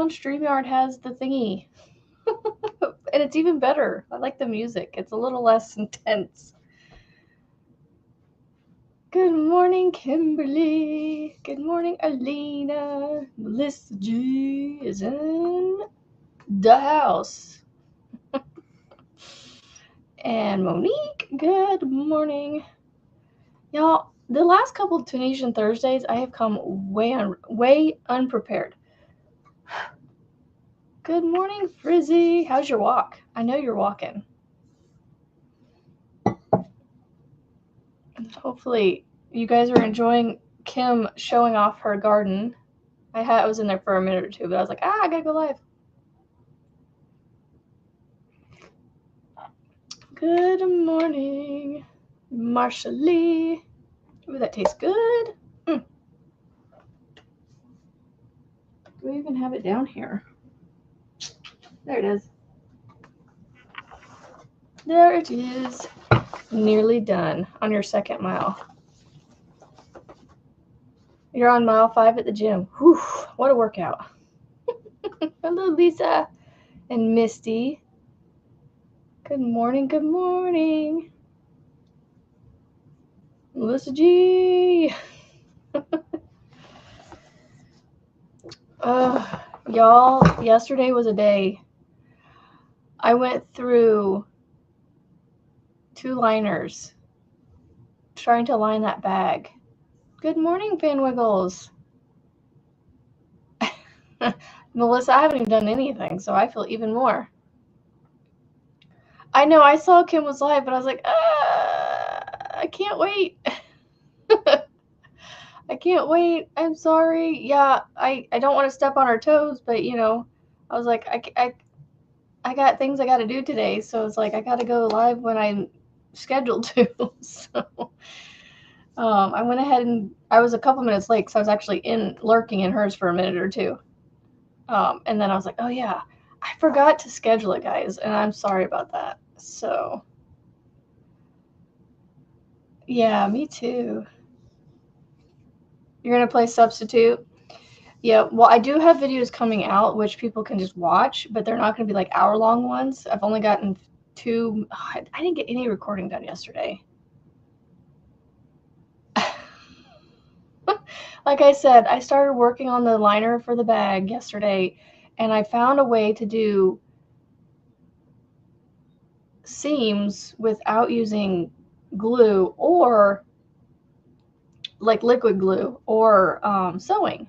on StreamYard has the thingy. And it's even better. I like the music. It's a little less intense. Good morning, Kimberly. Good morning, Alina. Melissa G is in the house. And Monique, good morning. Y'all, the last couple of Tunisian Thursdays, I have come way unprepared. Good morning, Frizzy. How's your walk? I know you're walking. Hopefully you guys are enjoying Kim showing off her garden. I was in there for a minute or two, but I was like, I gotta go live. Good morning, Marsha Lee. Ooh, that tastes good. Do we even have it down here? There it is. There it is. Nearly done on your second mile. You're on mile 5 at the gym. Whew, what a workout. Hello, Lisa and Misty. Good morning, good morning. Melissa G. Y'all, yesterday was a day. I went through 2 liners trying to line that bag. Good morning, Fan Wiggles. Melissa, I haven't even done anything, so I feel even more. I know, I saw Kim was live, but I was like, I can't wait. I can't wait. I'm sorry. Yeah, I don't want to step on her toes, but, you know, I was like, I got things I got to do today, so it's like I got to go live when I'm scheduled to. So I went ahead and I was a couple minutes late because I was actually lurking in hers for a minute or two. And then I was like, oh yeah, I forgot to schedule it, guys, and I'm sorry about that. So yeah, me too. You're gonna play substitute? Yeah, well, I do have videos coming out which people can just watch, but they're not gonna be like hour-long ones. I've only gotten 2. I didn't get any recording done yesterday. Like I said, I started working on the liner for the bag yesterday, and I found a way to do seams without using glue or like liquid glue or sewing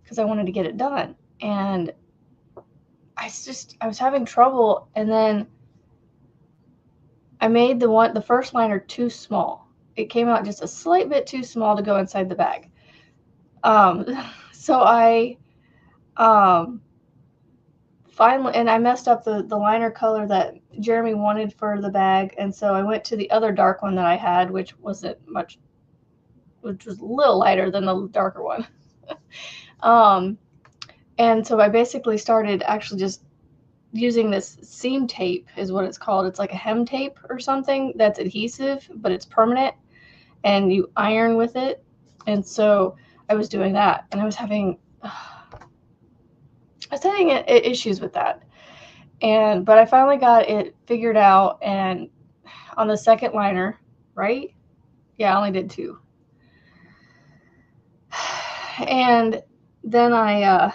because I wanted to get it done. And I was having trouble, and then I made the first liner too small. It came out just a slight bit too small to go inside the bag. So I finally, and I messed up the liner color that Jeremy wanted for the bag, and so I went to the other dark one that I had, which was a little lighter than the darker one. And so I basically started actually just using this seam tape is what it's called. It's like a hem tape or something that's adhesive, but it's permanent, and you iron with it. And so I was doing that, and I was having issues with that. But I finally got it figured out, and on the second liner, right? Yeah, I only did 2. And then I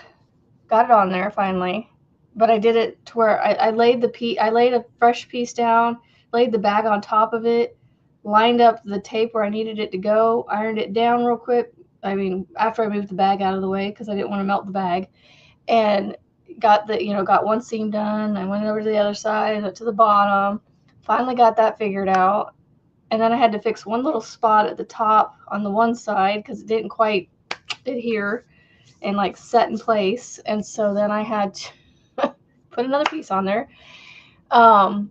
got it on there finally, but I did it to where I laid a fresh piece down, laid the bag on top of it, lined up the tape where I needed it to go, ironed it down real quick. I mean, after I moved the bag out of the way because I didn't want to melt the bag, and got one seam done. I went over to the other side, went to the bottom, finally got that figured out. And then I had to fix one little spot at the top on the one side because it didn't quite adhere and like set in place. And so then I had to put another piece on there. And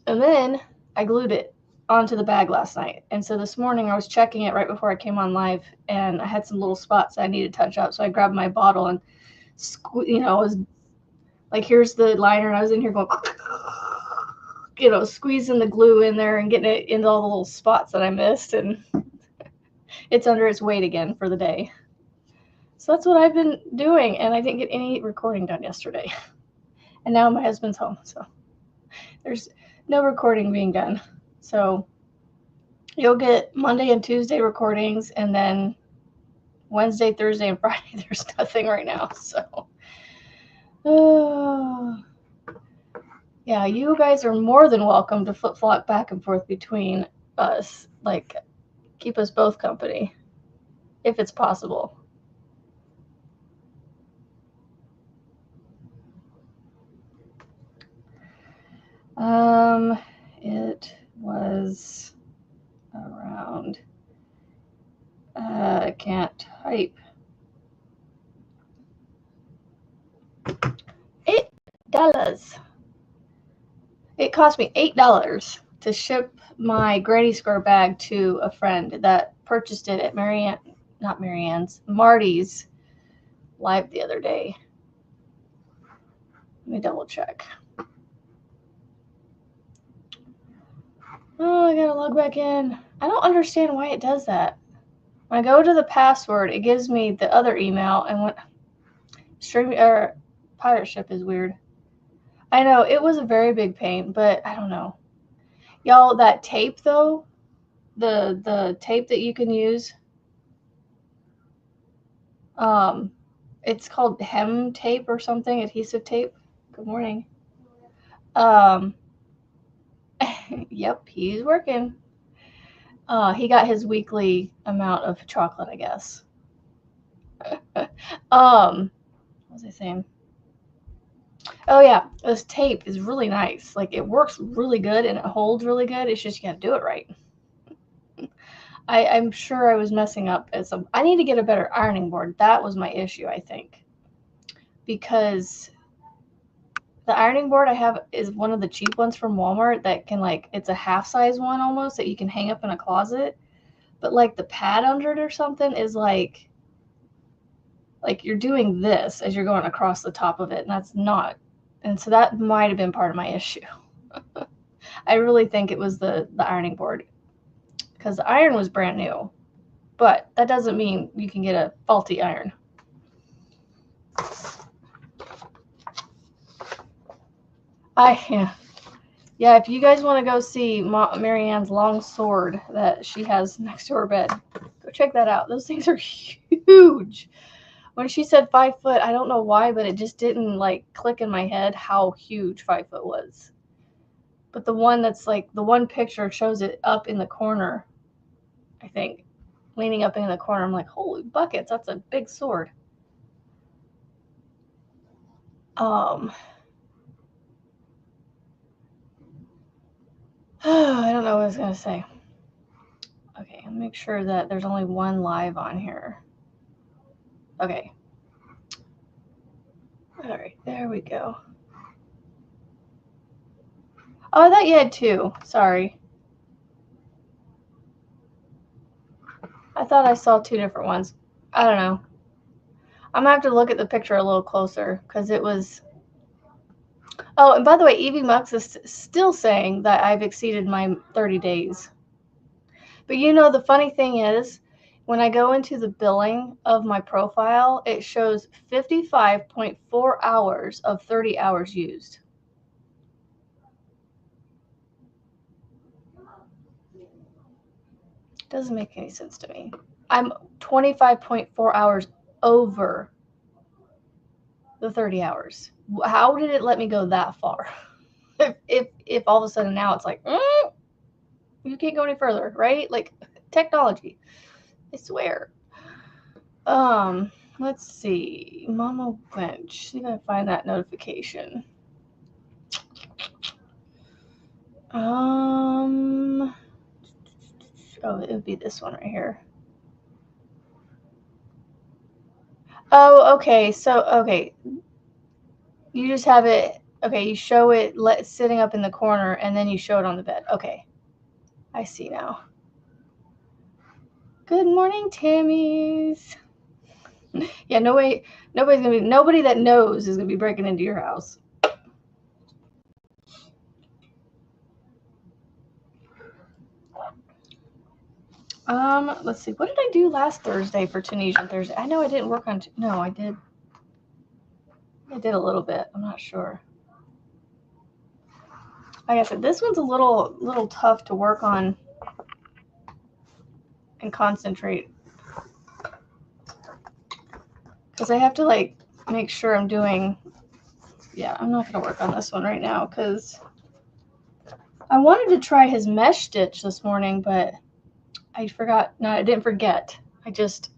then I glued it onto the bag last night. And so this morning I was checking it right before I came on live, and I had some little spots I needed to touch up. So I grabbed my bottle and I was like, here's the liner, and I was in here going, squeezing the glue in there and getting it into all the little spots that I missed, and it's under its weight again for the day. So that's what I've been doing, and I didn't get any recording done yesterday. And now my husband's home, so there's no recording being done. So you'll get Monday and Tuesday recordings, and then Wednesday, Thursday, and Friday, there's nothing right now. So, yeah, you guys are more than welcome to flip-flop back and forth between us. Like, keep us both company, if it's possible. It was around, I can't type. $8. It cost me $8 to ship my Granny Square bag to a friend that purchased it at Marty's live the other day. Let me double check. Oh, I gotta log back in. I don't understand why it does that. When I go to the password, it gives me the other email, and when pirate ship is weird. I know it was a very big pain, but I don't know. Y'all, that tape though, the tape that you can use, it's called hem tape or something, adhesive tape. Good morning. Yep, he's working. He got his weekly amount of chocolate, I guess. What was I saying? Oh yeah, this tape is really nice. Like, it works really good and it holds really good. It's just you gotta do it right. I'm sure I was messing up I need to get a better ironing board. That was my issue, I think. Because the ironing board I have is one of the cheap ones from Walmart that can, like, it's a half size one almost that you can hang up in a closet. But like the pad under it or something is like you're doing this as you're going across the top of it, and that's not. And so that might have been part of my issue. I really think it was the ironing board, because the iron was brand new, but that doesn't mean you can get a faulty iron. Yeah, if you guys want to go see Marianne's long sword that she has next to her bed, go check that out. Those things are huge. When she said 5 foot, I don't know why, but it just didn't like click in my head how huge 5 foot was. But the one that's like, the one picture shows it up in the corner, I think, leaning up in the corner. I'm like, holy buckets, that's a big sword. I don't know what I was going to say. Okay, I'll make sure that there's only one live on here. Okay. All right, there we go. Oh, I thought you had two. Sorry. I thought I saw two different ones. I don't know. I'm going to have to look at the picture a little closer because it was... Oh, and by the way, Evie Mux is still saying that I've exceeded my 30 days. But you know, the funny thing is, when I go into the billing of my profile, it shows 55.4 hours of 30 hours used. Doesn't make any sense to me. I'm 25.4 hours over the 30 hours. How did it let me go that far? If all of a sudden now it's like, you can't go any further, right? Like, technology. I swear. Let's see. Mama Wench. See if I can find that notification. Oh, it would be this one right here. Oh, okay. So, okay. You just have it, okay, you show it sitting up in the corner, and then you show it on the bed. Okay. I see now. Good morning, Tammy's. Yeah, nobody that knows is gonna be breaking into your house. Let's see. What did I do last Thursday for Tunisian Thursday? I know I didn't work on. No, I did. I did a little bit. I'm not sure. Like I said, this one's a little tough to work on and concentrate because I have to like make sure I'm doing. Yeah, I'm not gonna work on this one right now because I wanted to try his mesh stitch this morning, but I forgot. No, I didn't forget. I just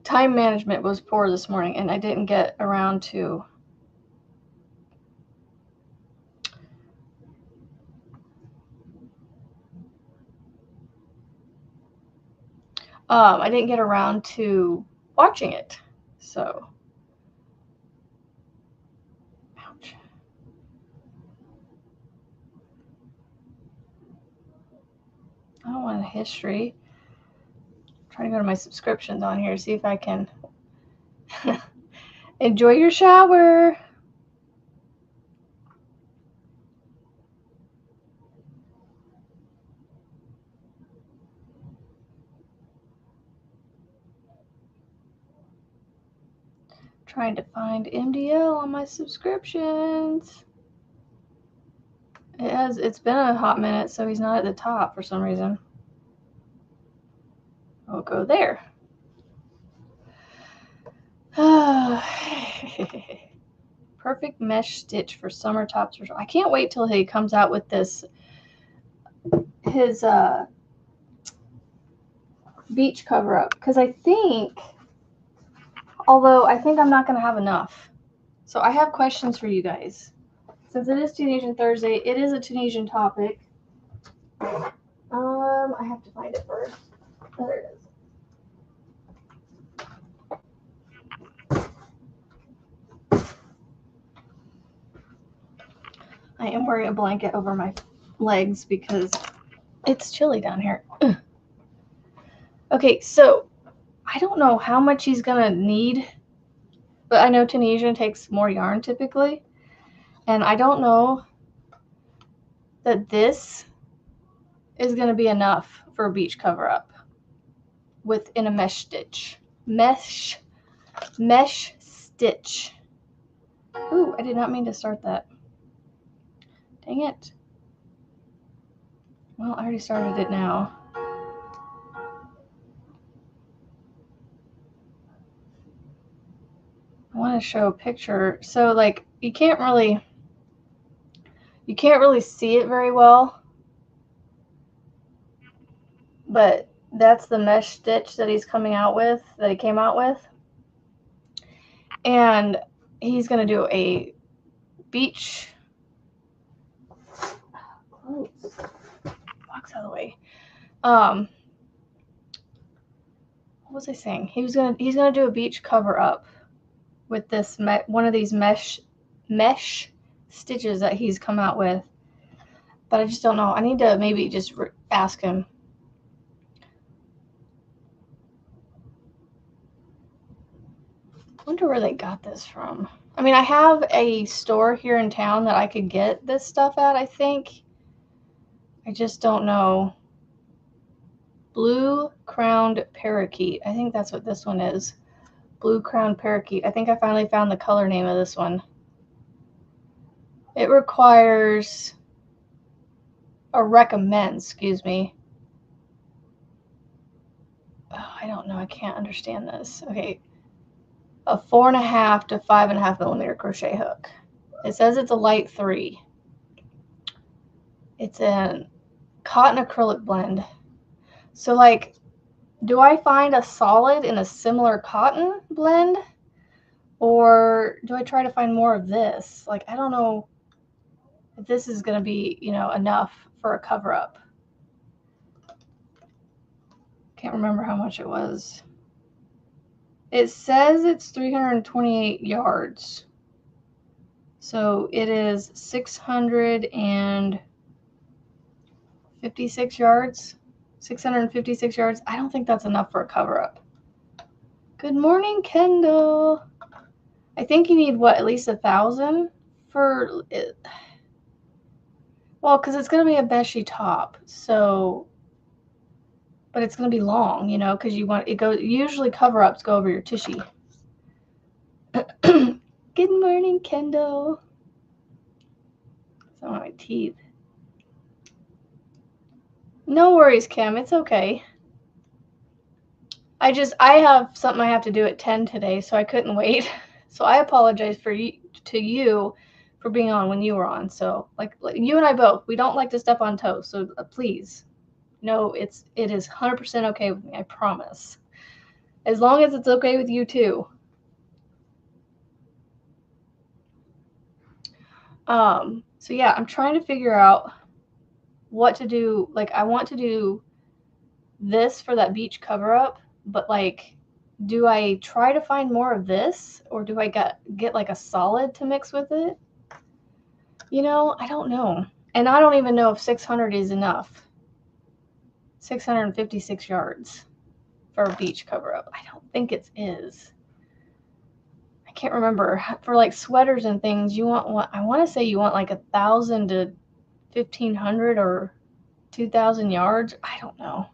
time management was poor this morning, and I didn't get around to. I didn't get around to watching it, so. Ouch. I don't want a history. I'm trying to go to my subscriptions on here, see if I can enjoy your shower. Trying to find MDL on my subscriptions. It's been a hot minute, so he's not at the top for some reason. I'll go there. Perfect mesh stitch for summer tops. I can't wait till he comes out with this, his beach cover up, because I think, although I think I'm not going to have enough. So I have questions for you guys. Since it is Tunisian Thursday, it is a Tunisian topic. I have to find it first. There it is. I am wearing a blanket over my legs because it's chilly down here. Okay, so I don't know how much he's gonna need, but I know Tunisian takes more yarn typically, and I don't know that this is gonna be enough for a beach cover up within a mesh stitch. Mesh stitch. Ooh, I did not mean to start that. Dang it. Well, I already started it now. I want to show a picture. So like you can't really see it very well, but that's the mesh stitch that he's coming out with, that he came out with. And he's going to do a beach box out of the way. What was I saying? He's going to do a beach cover up with this one of these mesh stitches that he's come out with. But I just don't know. I need to maybe just ask him. I wonder where they got this from. I mean, I have a store here in town that I could get this stuff at, I think. I just don't know. Blue Crowned Parakeet. I think that's what this one is. Blue Crowned Parakeet. I think I finally found the color name of this one. It requires, or recommends, excuse me. Oh, I don't know. I can't understand this. Okay. A 4.5 to 5.5 millimeter crochet hook. It says it's a light 3. It's a cotton acrylic blend. So like, do I find a solid in a similar cotton blend, or do I try to find more of this? Like, I don't know if this is going to be, enough for a cover up. Can't remember how much it was. It says it's 328 yards. So it is 656 yards. 656 yards. I don't think that's enough for a cover up. Good morning, Kendall. I think you need what, at least 1,000 for it. Well, because it's going to be a meshy top. So but it's going to be long, you know, because you want it go. Usually cover-ups go over your tissue. Good morning, Kendall. It's on my teeth. No worries, Kim. It's okay. I have something I have to do at 10 today, so I couldn't wait. So I apologize to you for being on when you were on. So like you and I both, we don't like to step on toes. So please, no, it is 100% okay with me. I promise. As long as it's okay with you too. So yeah, I'm trying to figure out what to do. Like I want to do this for that beach cover up, but like, do I try to find more of this, or do I get like a solid to mix with it? You know, I don't know. And I don't even know if 600 is enough. 656 yards for a beach cover up. I don't think it is. I can't remember. For like sweaters and things, you want what? I want to say you want like 1,000 to 1,500 or 2,000 yards. I don't know.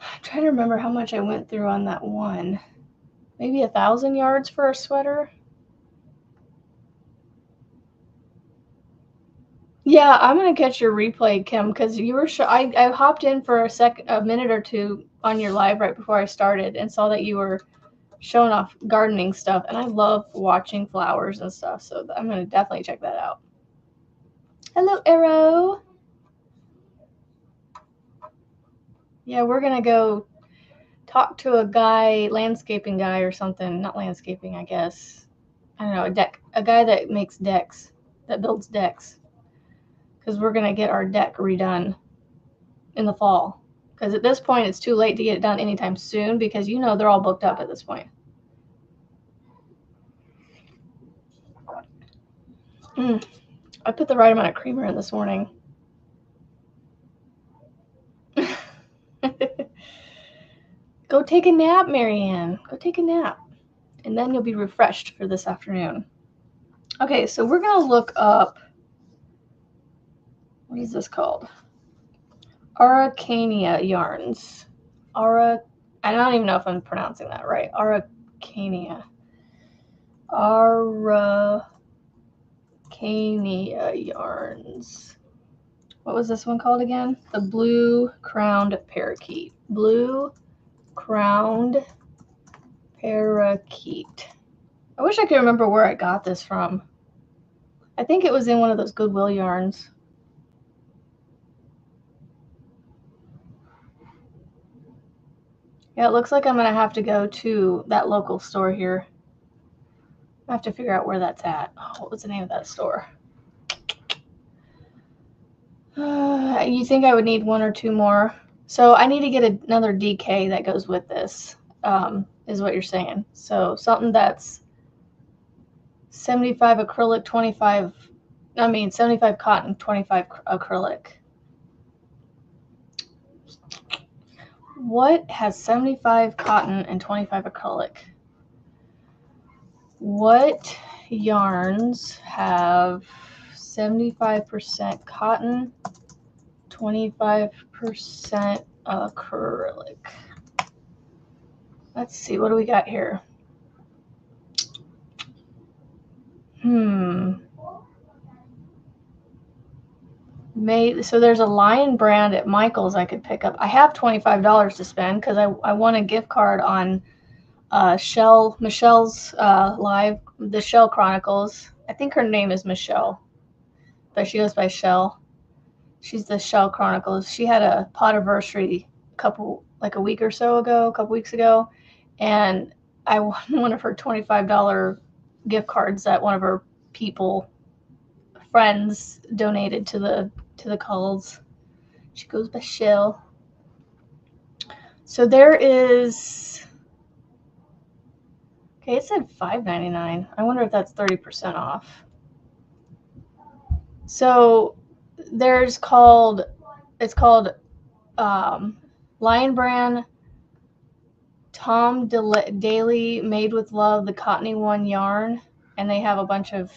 I'm trying to remember how much I went through on that one. Maybe 1,000 yards for a sweater. Yeah, I'm gonna catch your replay, Kim, because you were I hopped in for a minute or two on your live right before I started and saw that you were showing off gardening stuff, and I love watching flowers and stuff, so I'm gonna definitely check that out. Hello, Arrow. Yeah, we're gonna go talk to a guy, landscaping guy or something. Not landscaping, I guess. I don't know, a guy that makes decks, that builds decks. Because we're gonna get our deck redone in the fall. Because at this point, it's too late to get it done anytime soon, because you know they're all booked up at this point. I put the right amount of creamer in this morning. Go take a nap, Marianne. Go take a nap. And then you'll be refreshed for this afternoon. Okay, so we're going to look up, what is this called? Araucania yarns. I don't even know if I'm pronouncing that right. Araucania. Araucania yarns. What was this one called again? The Blue Crowned Parakeet. Blue Crowned Parakeet. I wish I could remember where I got this from. I think it was in one of those Goodwill yarns. Yeah, it looks like I'm going to have to go to that local store here. I have to figure out where that's at. Oh, what was the name of that store? You think I would need one or two more? So I need to get another DK that goes with this, is what you're saying. So something that's 75 acrylic, 75 cotton, 25 acrylic. What has 75 cotton and 25 acrylic? What yarns have 75% cotton, 25% acrylic? Let's see, what do we got here? So there's a Lion brand at Michael's I could pick up. I have $25 to spend because I won a gift card on Michelle's live, the Shell Chronicles. I think her name is Michelle, but she goes by Shell. She's the Shell Chronicles. She had a podiversary a week or so ago, a couple weeks ago, and I won one of her $25 gift cards that one of her friends donated to the calls. She goes by Shell. So there is, okay, it said $5.99. I wonder if that's 30% off. So it's called Lion Brand Tom Daily Made with Love, the Cottony One yarn, and they have a bunch of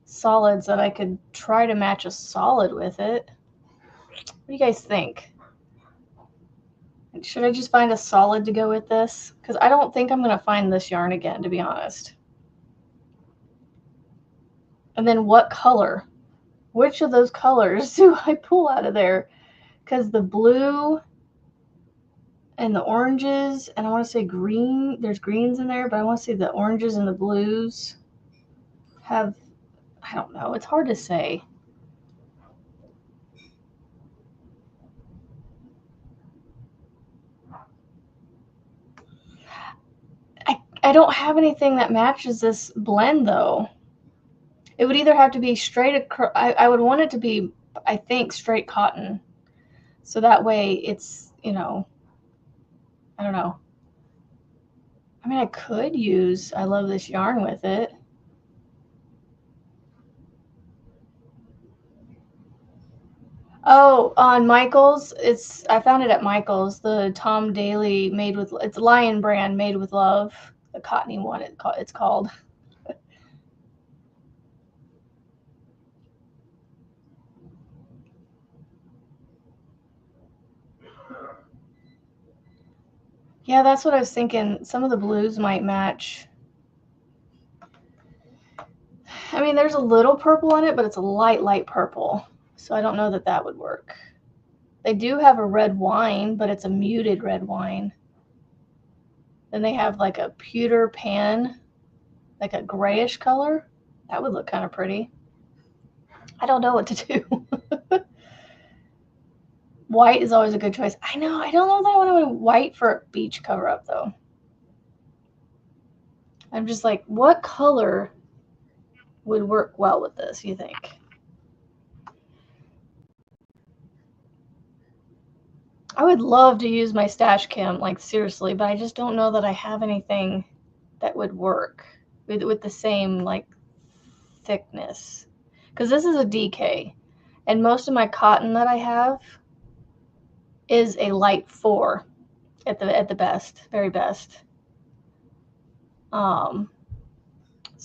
solids that I could try to match a solid with it. What do you guys think? Should I just find a solid to go with this? Because I don't think I'm going to find this yarn again, to be honest. And then what color? Which of those colors do I pull out of there? Because the blue and the oranges, and I want to say green, there's greens in there, but I want to say the oranges and the blues have, I don't know, it's hard to say. I don't have anything that matches this blend, though. It would either have to be straight, I would want it to be, I think, straight cotton. So that way it's, you know, I don't know. I mean, I could use I Love This Yarn with it. Oh, on Michael's, I found it at Michael's, the Tom Daly it's Lion brand, Made with Love, the cottony one it's called. Yeah, that's what I was thinking. Some of the blues might match. I mean, there's a little purple in it, but it's a light purple. So I don't know that that would work. They do have a red wine, but it's a muted red wine. Then they have like a pewter pan, like a grayish color. That would look kind of pretty. I don't know what to do. White is always a good choice. I know. I don't know that I want to go white for a beach cover up, though. I'm just like, what color would work well with this, you think? I would love to use my stash cam, like seriously, but I just don't know that I have anything that would work with the same like thickness. Because this is a DK, and most of my cotton that I have is a light 4 at the best, very best. So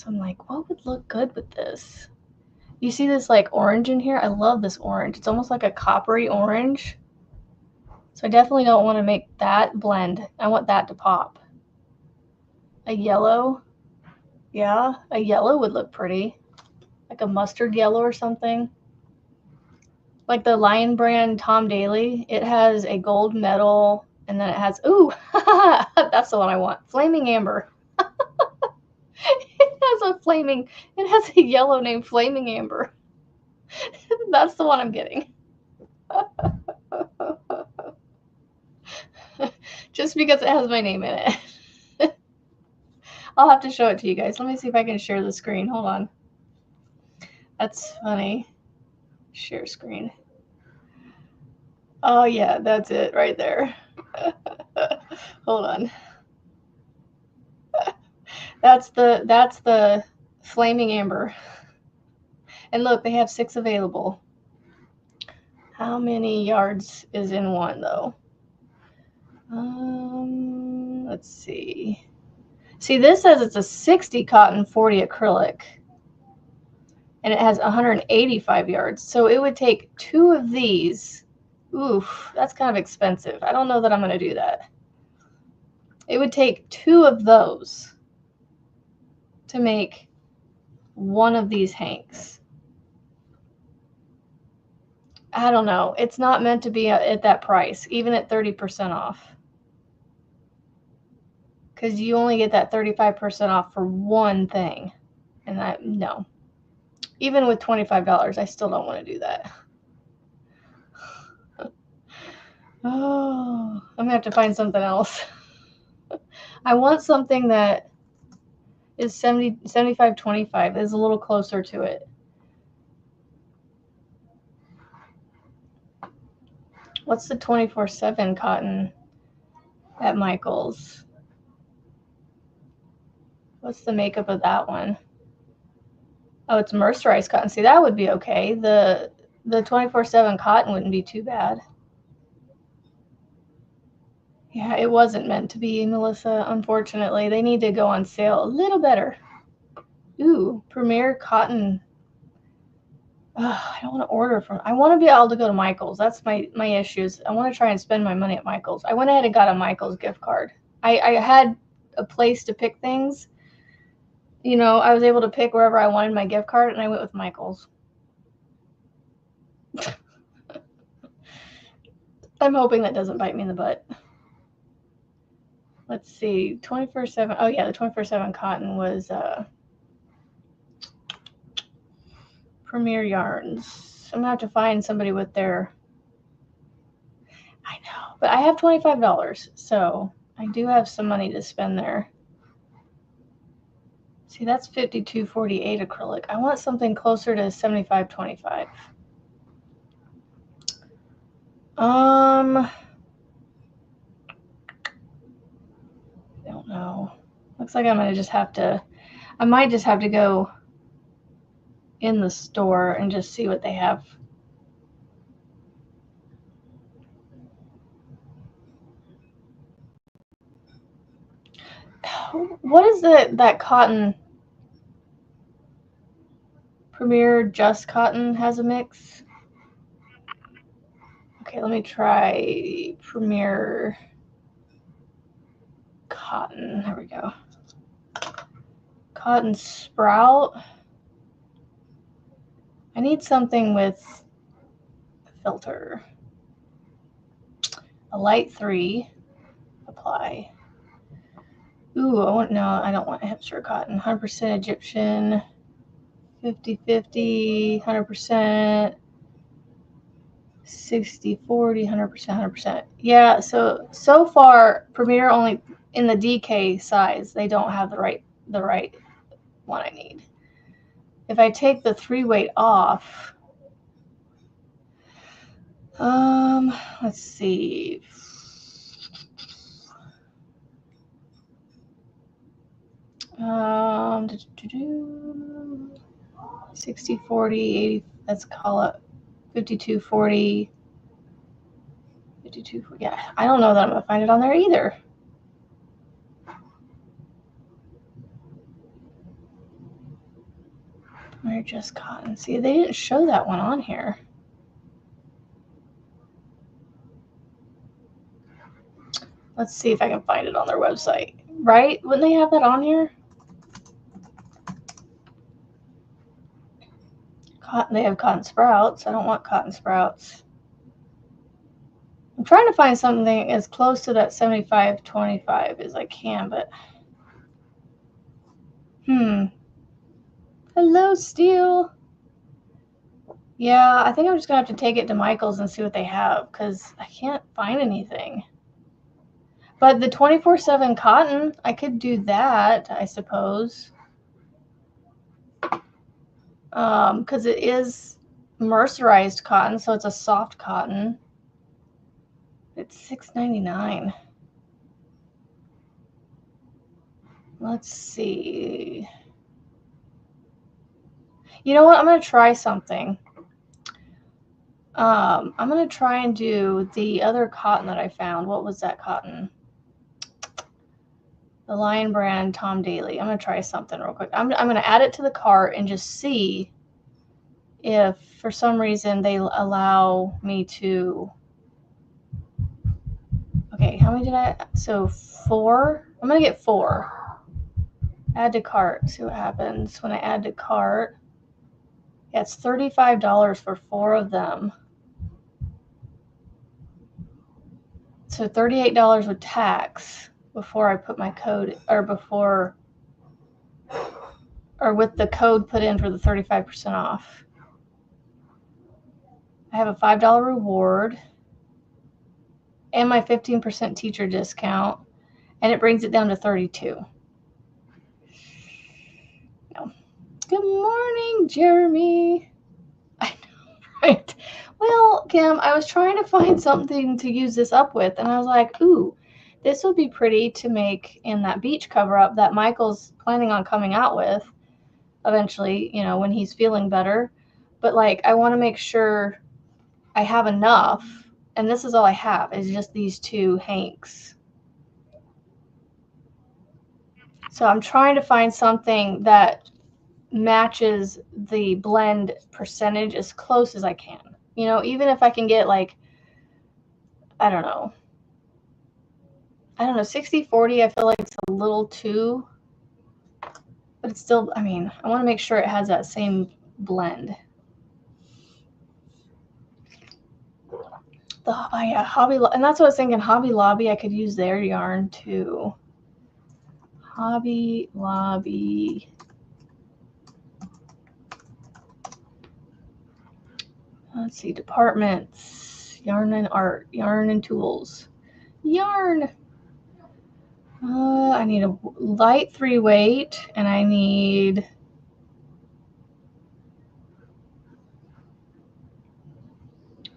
I'm like, what would look good with this? You see this like orange in here? I love this orange. It's almost like a coppery orange. So I definitely don't want to make that blend. I want that to pop. A yellow. Yeah, a yellow would look pretty. Like a mustard yellow or something. Like the Lion brand Tom Daly. It has a gold medal, and then it has, ooh, that's the one I want. Flaming Amber. It has a yellow name, Flaming Amber. That's the one I'm getting. Just because it has my name in it. I'll have to show it to you guys. Let me see if I can share the screen. Hold on. That's funny. Share screen. Oh yeah, that's it right there. Hold on. That's the Flaming Amber. And look, they have 6 available. How many yards is in one though? Let's see. See, this says it's a 60 cotton, 40 acrylic. And it has 185 yards. So it would take 2 of these. Oof, that's kind of expensive. I don't know that I'm going to do that. It would take 2 of those to make one of these hanks. I don't know. It's not meant to be at that price, even at 30% off. Because you only get that 35% off for one thing. And no. Even with $25, I still don't want to do that. Oh, I'm going to have to find something else. I want something that is 75-25, is a little closer to it. What's the 24/7 cotton at Michael's? What's the makeup of that one? Oh, it's mercerized cotton. See, that would be okay. The 24/7 cotton wouldn't be too bad. Yeah, it wasn't meant to be, Melissa, unfortunately. They need to go on sale a little better. Ooh, Premier Cotton. I don't want to order from. I want to be able to go to Michael's. That's my issues. I want to try and spend my money at Michael's. I went ahead and got a Michael's gift card. I had a place to pick things. You know, I was able to pick wherever I wanted my gift card, and I went with Michael's. I'm hoping that doesn't bite me in the butt. Let's see, 24/7. Oh yeah, the 24/7 cotton was Premier Yarns. I'm gonna have to find somebody with their. I know, but I have $25, so I do have some money to spend there. See, that's 52.48 acrylic. I want something closer to 75.25. I don't know. Looks like I'm gonna just have to. I might just have to go in the store and just see what they have. What is that cotton? Premier Just Cotton has a mix. Okay, let me try Premier Cotton. There we go. Cotton Sprout. I need something with a filter. A light 3. Apply. Ooh, I don't want hipster cotton. 100% Egyptian. 50/50. 100%. 60/40. 100%. 100%. Yeah. So far, Premier only in the DK size. They don't have the right one I need. If I take the 3 weight off, let's see. 60/40, 80. Let's call it 52/40. 52. Yeah, I don't know that I'm gonna find it on there either. Premier Just Cotton. See, they didn't show that one on here. Let's see if I can find it on their website. Right? Wouldn't they have that on here? Cotton. They have Cotton Sprouts. I don't want Cotton Sprouts. I'm trying to find something as close to that 75/25 as I can, but Hello, Steel. Yeah, I think I'm just gonna have to take it to Michael's and see what they have because I can't find anything. But the 24/7 cotton, I could do that, I suppose. Because it is mercerized cotton, so it's a soft cotton. It's $6.99. Let's see. You know what? I'm gonna try something. I'm gonna try and do the other cotton that I found. What was that cotton? The Lion brand Tom Daly. I'm gonna try something real quick. I'm gonna add it to the cart and just see if for some reason they allow me to. Okay, how many did I? So 4. I'm gonna get 4. Add to cart. See what happens when I add to cart. Yeah, it's $35 for 4 of them. So $38 with tax before I put my code, or with the code put in for the 35% off. I have a $5 reward and my 15% teacher discount, and it brings it down to 32. No. Good morning, Jeremy. I know, right? Well, Kim, I was trying to find something to use this up with, and I was like, ooh, this would be pretty to make in that beach cover-up that Michael's planning on coming out with eventually, you know, when he's feeling better. But, like, I want to make sure I have enough, and this is all I have, is just these 2 hanks. So I'm trying to find something that matches the blend percentage as close as I can. You know, even if I can get like, I don't know, 60-40, I feel like it's a little too, but it's still, I mean, I want to make sure it has that same blend. Yeah, Hobby, and that's what I was thinking, Hobby Lobby, I could use their yarn too. Hobby Lobby. Let's see, departments, yarn and art, yarn and tools. Yarn. I need a light 3-weight, and I need,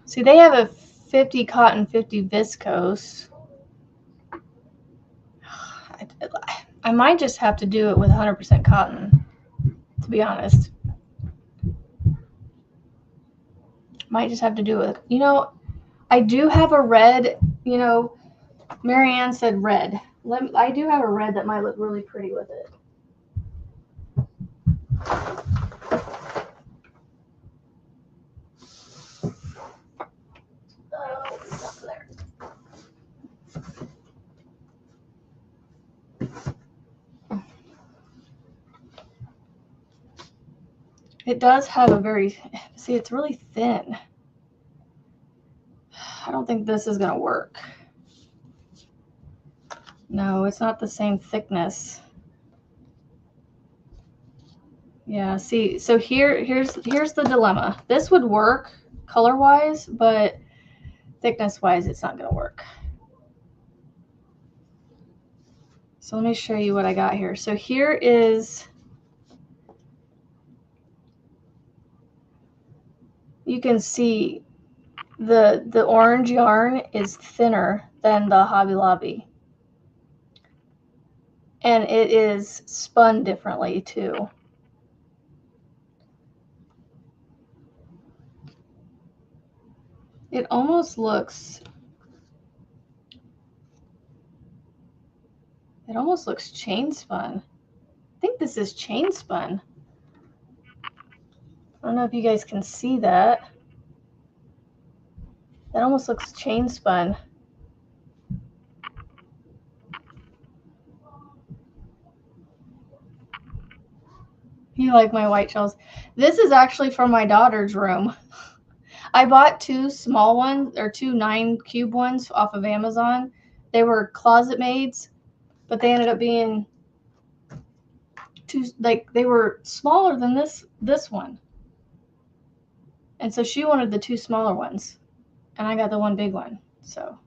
see, they have a 50 cotton, 50 viscose. I might just have to do it with 100% cotton, to be honest. Might just have to do it. You know, I do have a red, you know, Marianne said red. I do have a red that might look really pretty with it. It does have a very, see, it's really thin. I don't think this is going to work. No, it's not the same thickness. Yeah, see, so here's the dilemma. This would work color-wise, but thickness-wise, it's not going to work. So let me show you what I got here. So here is, you can see the orange yarn is thinner than the Hobby Lobby. And it is spun differently too. It almost looks chain spun. I think this is chain spun. I don't know if you guys can see that. That almost looks chain spun. You like my white shells? This is actually from my daughter's room. I bought 2 small ones, or 2 9-cube ones off of Amazon. They were closet maids, but they ended up being they were smaller than this one. And so she wanted the 2 smaller ones, and I got the 1 big one. So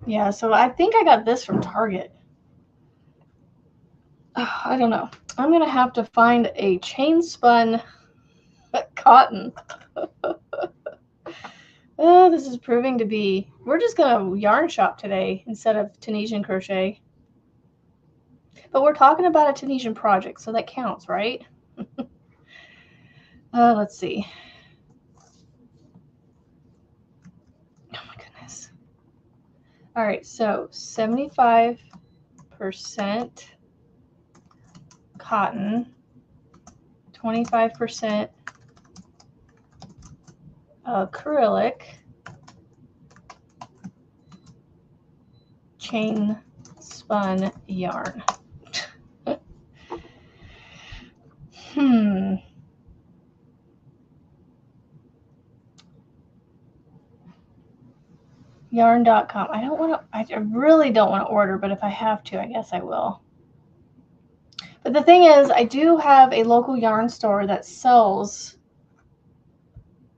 yeah, so I think I got this from Target. I don't know. I'm going to have to find a chain spun cotton. Oh, this is proving to be, we're just going to yarn shop today instead of Tunisian crochet. But we're talking about a Tunisian project, so that counts, right? Let's see. Oh my goodness. All right, so 75% cotton, 25% acrylic, chain spun yarn. Yarn.com. I really don't want to order, but if I have to, I guess I will. But the thing is, I do have a local yarn store that sells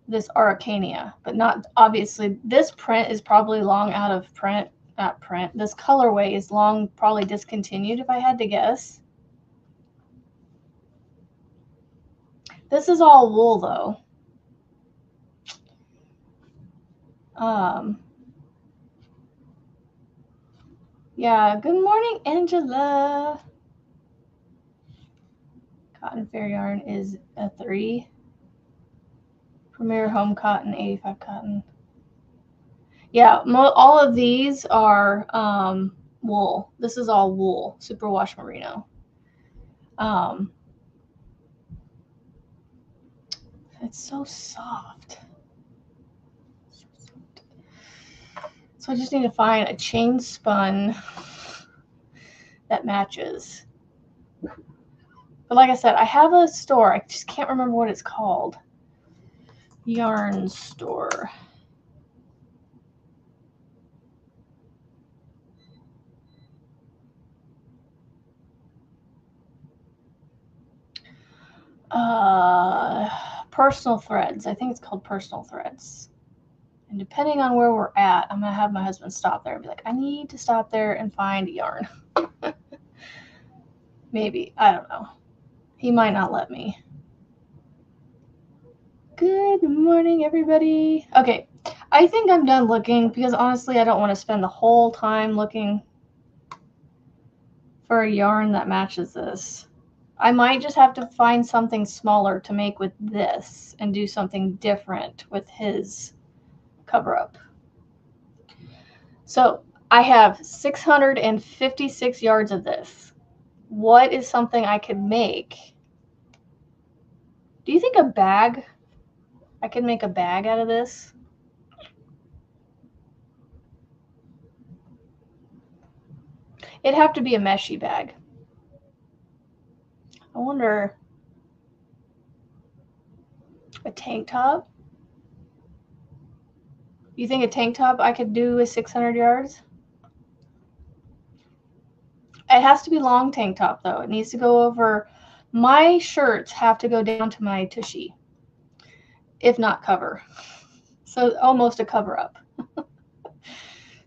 this Araucania, but not, obviously, this print is probably long out of print. Not print. This colorway is long, probably discontinued if I had to guess. This is all wool though. Yeah, good morning, Angela. Cotton Fair yarn is a 3. Premier Home Cotton, 85 cotton. Yeah, all of these are wool. This is all wool, superwash merino. It's so soft. So I just need to find a chain spun that matches. But like I said, I have a store. I just can't remember what it's called. Yarn store. Personal Threads. I think it's called Personal Threads. And depending on where we're at, I'm going to have my husband stop there and be like, I need to stop there and find yarn. Maybe. I don't know. He might not let me. Good morning, everybody. Okay. I think I'm done looking because honestly, I don't want to spend the whole time looking for a yarn that matches this. I might just have to find something smaller to make with this and do something different with his cover up. So I have 656 yards of this. What is something I could make? Do you think a bag? I could make a bag out of this? It'd have to be a meshy bag. I wonder, a tank top? You think a tank top I could do with 600 yards? It has to be long tank top though. It needs to go over, my shirts have to go down to my tushy, if not cover. So almost a cover up.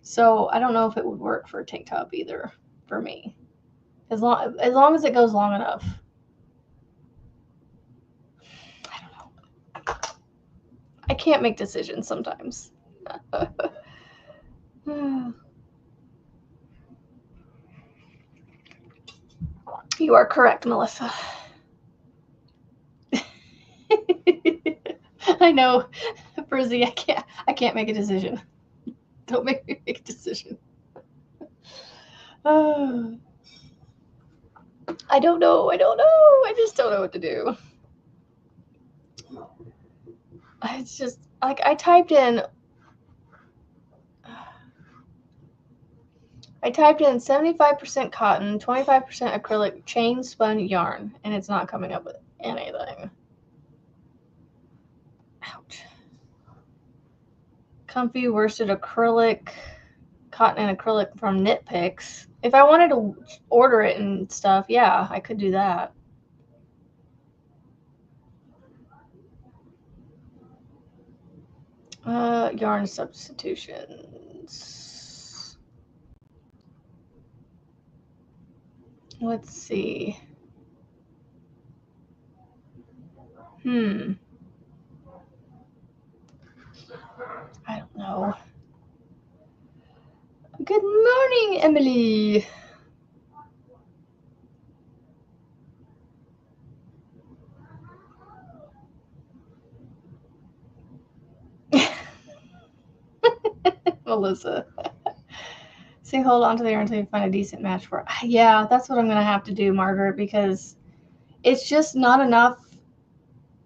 So I don't know if it would work for a tank top either for me. As long as it goes long enough. I don't know. I can't make decisions sometimes. You are correct, Melissa. I know, Brizzy, I can't make a decision. Don't make me make a decision. I don't know. I just don't know what to do. It's just like I typed in 75% cotton, 25% acrylic chain spun yarn, and it's not coming up with anything. Ouch. Comfy worsted acrylic, cotton and acrylic from Knit Picks. If I wanted to order it and stuff, yeah, I could do that. Yarn substitutions. Let's see. I don't know. Good morning, Emily. Melissa. Say hold on to the yarn until you find a decent match for it. Yeah, that's what I'm going to have to do, Margaret, because it's just not enough.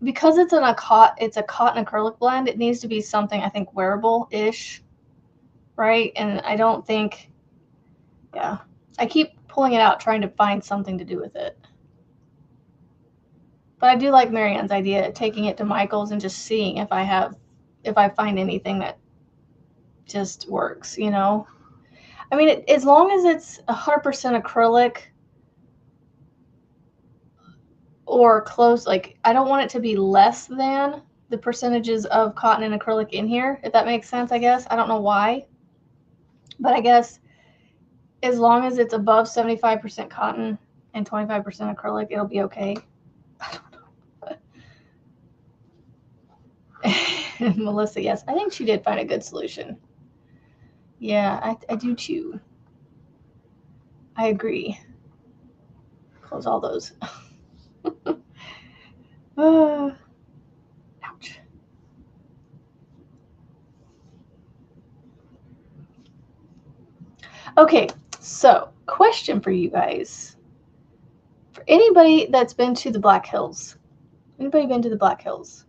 Because it's a cotton acrylic blend, it needs to be something, I think, wearable-ish, right? And I don't think, yeah. I keep pulling it out, trying to find something to do with it. But I do like Marianne's idea of taking it to Michael's and just seeing if I find anything that just works, you know? I mean, as long as it's 100% acrylic or close, like, I don't want it to be less than the percentages of cotton and acrylic in here, if that makes sense, I guess. I don't know why. But I guess as long as it's above 75% cotton and 25% acrylic, it'll be okay. I don't know. Melissa, yes. I think she did find a good solution. Yeah, I do too. I agree. Close all those. Ouch. Okay, So, question for you guys. For anybody that's been to the Black Hills, anybody been to the Black Hills?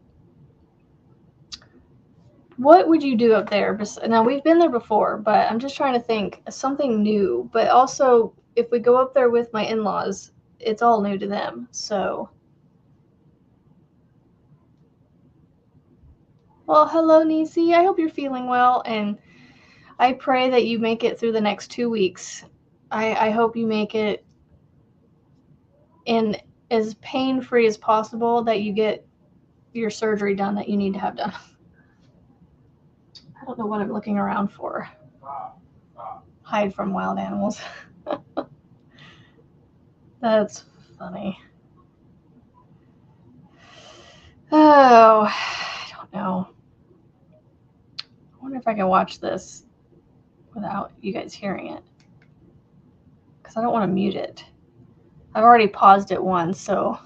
What would you do up there? Now, we've been there before, but I'm just trying to think of something new. But also, if we go up there with my in-laws, it's all new to them. So, well, hello, Nisi. I hope you're feeling well, and I pray that you make it through the next 2 weeks. I hope you make it in as pain-free as possible, that you get your surgery done that you need to have done. I don't know what I'm looking around for. Hide from wild animals. That's funny. Oh, I don't know. I wonder if I can watch this without you guys hearing it, because I don't want to mute it. I've already paused it once, so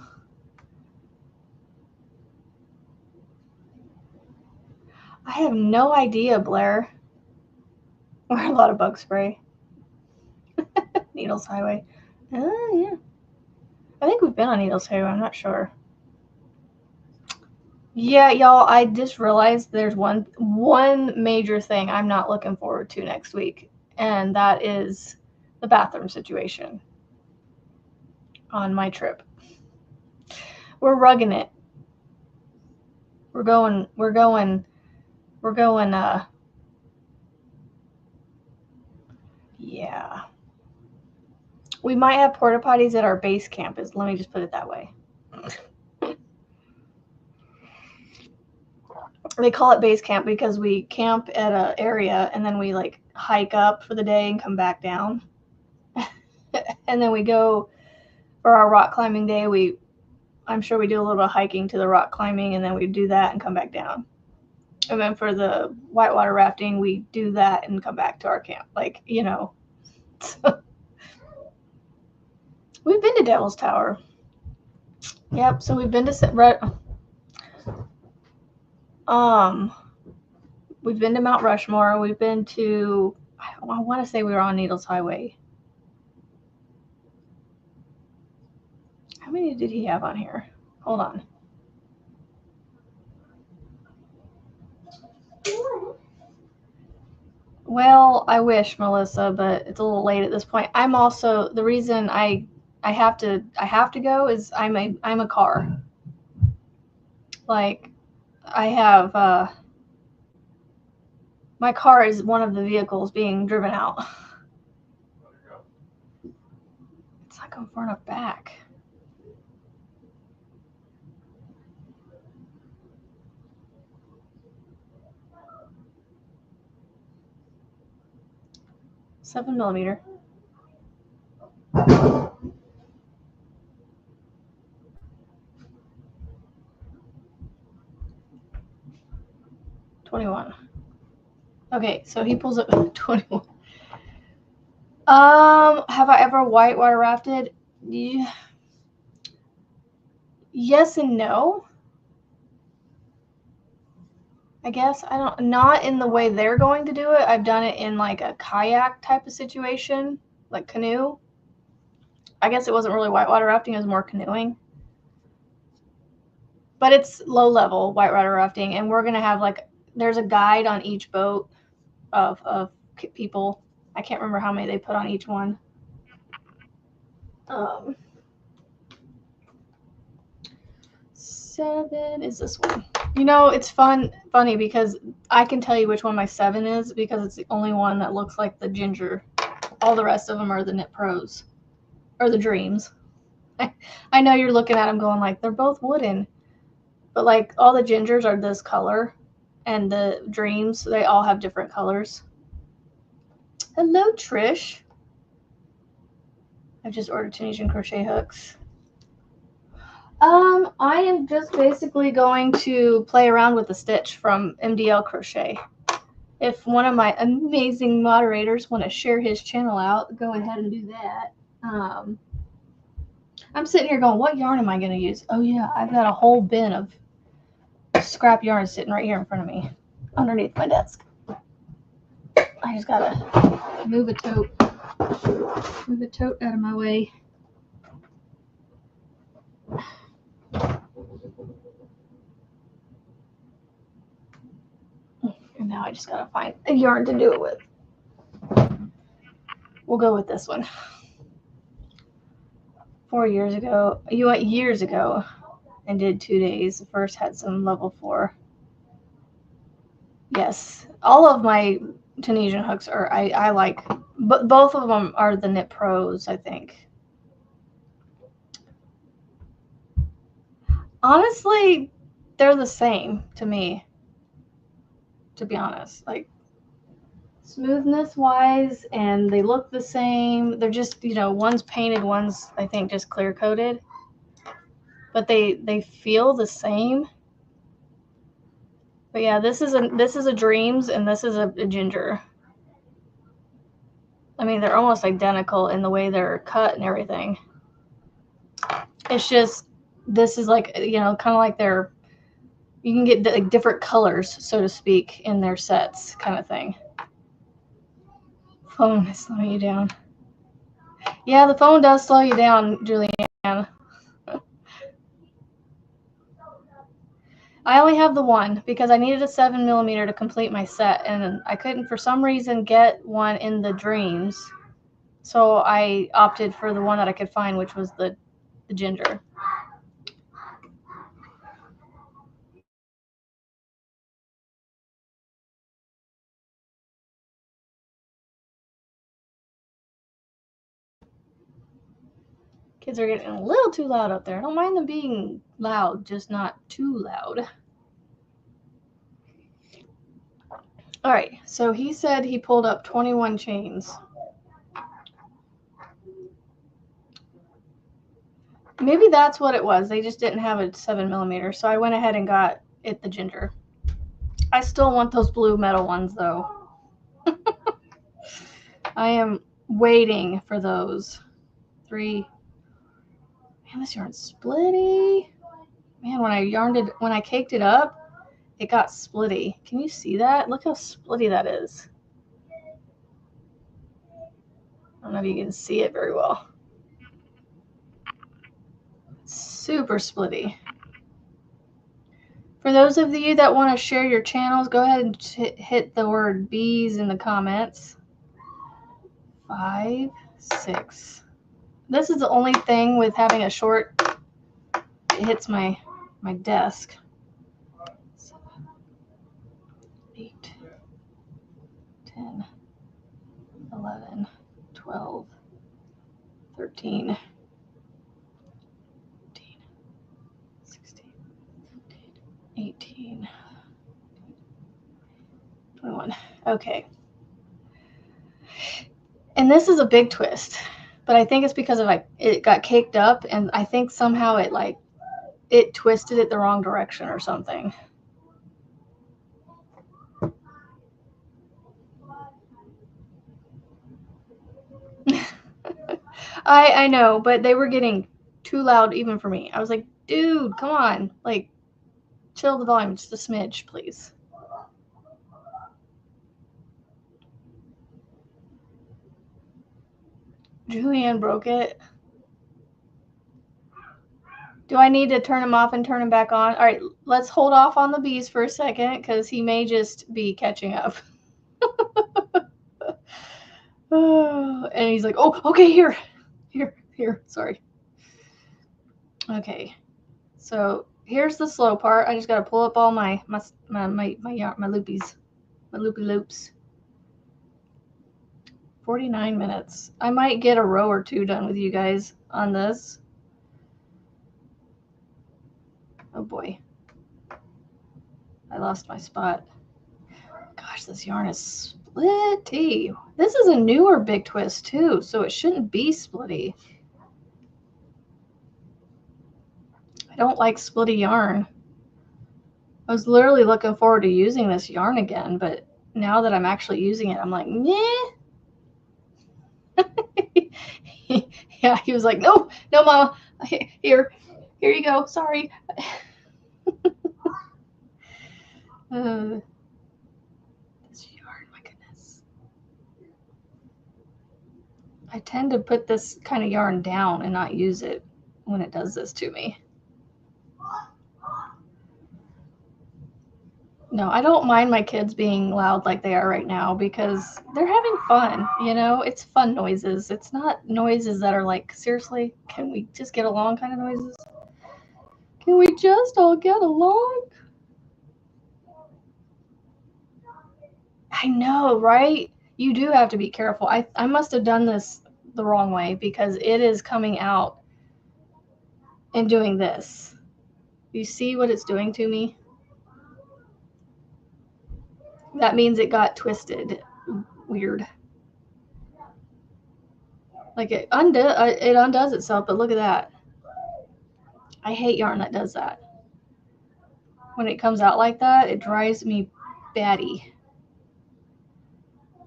I have no idea, Blair. We're a lot of bug spray. Needles Highway. Oh, yeah. I think we've been on Needles Highway. I'm not sure. Yeah, y'all, I just realized there's one major thing I'm not looking forward to next week, and that is the bathroom situation on my trip. We're rugging it. We're going, yeah. We might have porta potties at our base camp, let me just put it that way. They call it base camp because we camp at an area and then we like hike up for the day and come back down. And then we go for our rock climbing day. I'm sure we do a little hiking to the rock climbing, and then we do that and come back down. And then for the whitewater rafting, we do that and come back to our camp. Like, you know. We've been to Devil's Tower. Yep, so we've been to we've been to Mount Rushmore. We've been to, I want to say we were on Needles Highway. How many did he have on here? Hold on. Well, I wish, Melissa, but it's a little late at this point. I'm also, the reason I have to go is I'm a car. Like, I have my car is one of the vehicles being driven out. It's not going far enough back. Seven millimeter. $21. Okay, so he pulls up $21. Have I ever whitewater rafted? Yeah. Yes and no. I guess not in the way they're going to do it. I've done it in like a kayak type of situation, like canoe. I guess it wasn't really whitewater rafting, it was more canoeing. But it's low level whitewater rafting, and we're gonna have there's a guide on each boat of people. I can't remember how many they put on each one. 7 is this one. You know, it's funny because I can tell you which one my 7 is because it's the only one that looks like the ginger. All the rest of them are the Knit Pros or the Dreams. I know you're looking at them going like they're both wooden, but like all the gingers are this color, and the Dreams, they all have different colors. Hello, Trish. I've just ordered Tunisian crochet hooks. I am just basically going to play around with the stitch from MDL Crochet. If one of my amazing moderators want to share his channel out, go ahead and do that. I'm sitting here going, what yarn am I going to use? Oh yeah, I've got a whole bin of scrap yarn sitting right here in front of me, underneath my desk. I just gotta move a tote. Move the tote out of my way. And now I just gotta find a yarn to do it with. We'll go with this one. 4 years ago, you went years ago and did 2 days. The first had some level 4. Yes, all of my Tunisian hooks are, I like, but both of them are the Knit Pros, I think. Honestly, they're the same to me, to be honest. Like, smoothness wise, and they look the same. They're just, you know, one's painted, one's, I think, just clear coated. But they feel the same. But yeah, this is a Dreams, and this is a Ginger. I mean, they're almost identical in the way they're cut and everything. It's just, this is like, you know, kind of like they're, you can get like different colors, so to speak, in their sets, kind of thing. Phone is slowing you down. Yeah, the phone does slow you down, Julianne. I only have the one because I needed a 7mm to complete my set, and I couldn't for some reason get one in the Dreams, so I opted for the one that I could find, which was the Ginger. Kids are getting a little too loud up there. I don't mind them being loud, just not too loud. All right, so he said he pulled up 21 chains. Maybe that's what it was. They just didn't have a 7mm, so I went ahead and got it the Ginger. I still want those blue metal ones, though. I am waiting for those. 3. Man, this yarn's splitty. Man, when I caked it up, it got splitty. Can you see that? Look how splitty that is. I don't know if you can see it very well. Super splitty. For those of you that want to share your channels, go ahead and hit the word bees in the comments. 5, 6. This is the only thing with having a short, it hits my desk. 7, 8, 10, 11, 12, 13, 14, 16, 17, 18, 21. Okay. And this is a big twist, but I think it's because of it got caked up, and I think somehow it twisted it the wrong direction or something. I know, but they were getting too loud even for me. I was like, dude, come on. Like, chill the volume just a smidge, please. Julianne broke it. Do I need to turn him off and turn him back on? All right, let's hold off on the bees for a second because he may just be catching up. And he's like, oh, okay, here. Sorry. Okay, so here's the slow part. I just got to pull up all my loopies, my loopy loops. 49 minutes. I might get a row or two done with you guys on this. Oh boy. I lost my spot. Gosh, this yarn is splitty. This is a newer big twist too, so it shouldn't be splitty. I don't like splitty yarn. I was literally looking forward to using this yarn again, but now that I'm actually using it, I'm like, meh. Yeah, he was like, no, Mama, here you go. Sorry. This yarn, my goodness. I tend to put this kind of yarn down and not use it when it does this to me. No, I don't mind my kids being loud like they are right now because they're having fun, you know? It's fun noises. It's not noises that are like, seriously, can we just get along kind of noises? Can we just all get along? I know, right? You do have to be careful. I must have done this the wrong way because it is coming out and doing this. You see what it's doing to me? That means it got twisted. Weird. Like it undoes itself, but look at that. I hate yarn that does that. When it comes out like that, it drives me batty.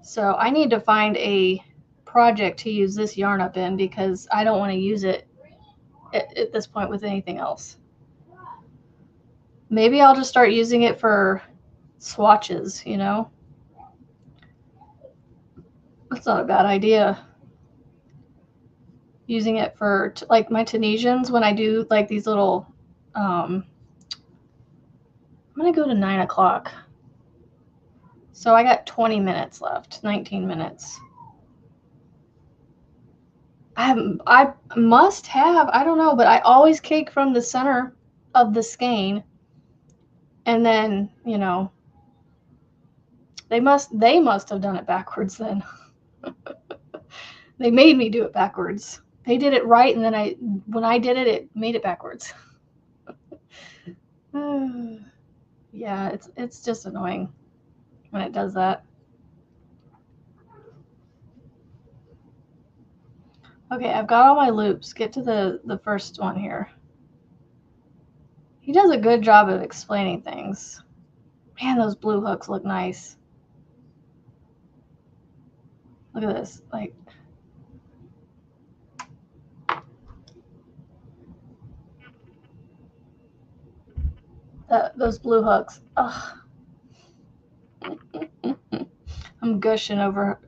So I need to find a project to use this yarn up in because I don't want to use it at this point with anything else. Maybe I'll just start using it for swatches, you know? That's not a bad idea. Using it for like my Tunisians when I do like these little I'm gonna go to 9 o'clock. So I got 20 minutes left, 19 minutes. I must have, I don't know, but I always cake from the center of the skein. And then, you know, they must have done it backwards then. They made me do it backwards. They did it right, and then when I did it, it made it backwards. Yeah, it's just annoying when it does that. Okay, I've got all my loops. Get to the first one here. He does a good job of explaining things. Man, those blue hooks look nice. Look at this, like. Those blue hooks. Ugh. I'm gushing over.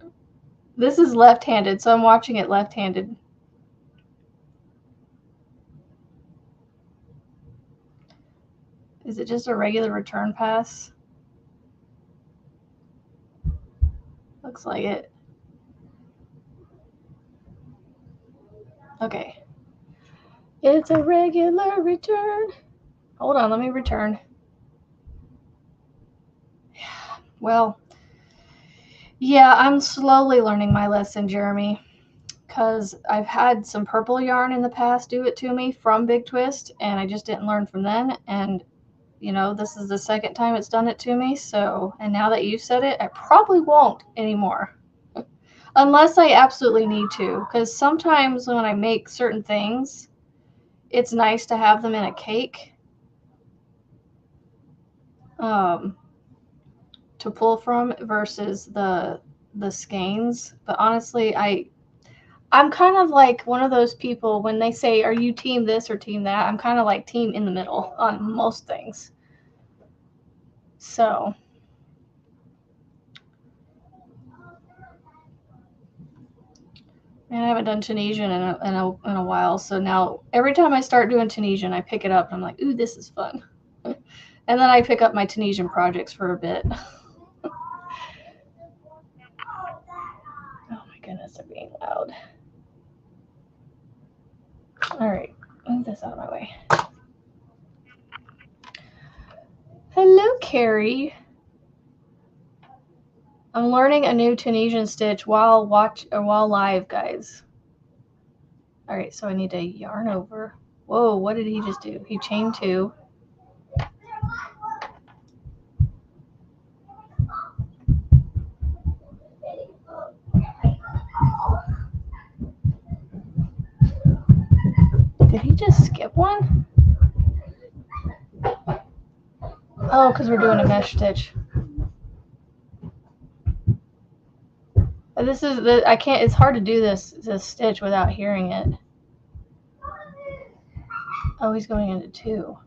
This is left-handed, so I'm watching it left-handed. Is it just a regular return pass? Looks like it. Okay. It's a regular return. Hold on, let me return. Well, yeah, I'm slowly learning my lesson, Jeremy, because I've had some purple yarn in the past do it to me from Big Twist, and I just didn't learn from then, and you know, this is the second time it's done it to me, so, and now that you said it, I probably won't anymore. Unless I absolutely need to, because sometimes when I make certain things, it's nice to have them in a cake to pull from versus the skeins. But honestly, I'm kind of like one of those people when they say, are you team this or team that? I'm kind of like team in the middle on most things. So, and I haven't done Tunisian in a while. So now every time I start doing Tunisian, I pick it up and I'm like, ooh, this is fun. And then I pick up my Tunisian projects for a bit. Oh my goodness, they're being loud. All right, move this out of my way. Hello, Carrie. I'm learning a new Tunisian stitch while live, guys. All right, so I need to yarn over. Whoa, what did he just do? He chained two. Did he just skip one? Oh, because we're doing a mesh stitch. This is I can't. It's hard to do this stitch without hearing it. Oh, he's going into two.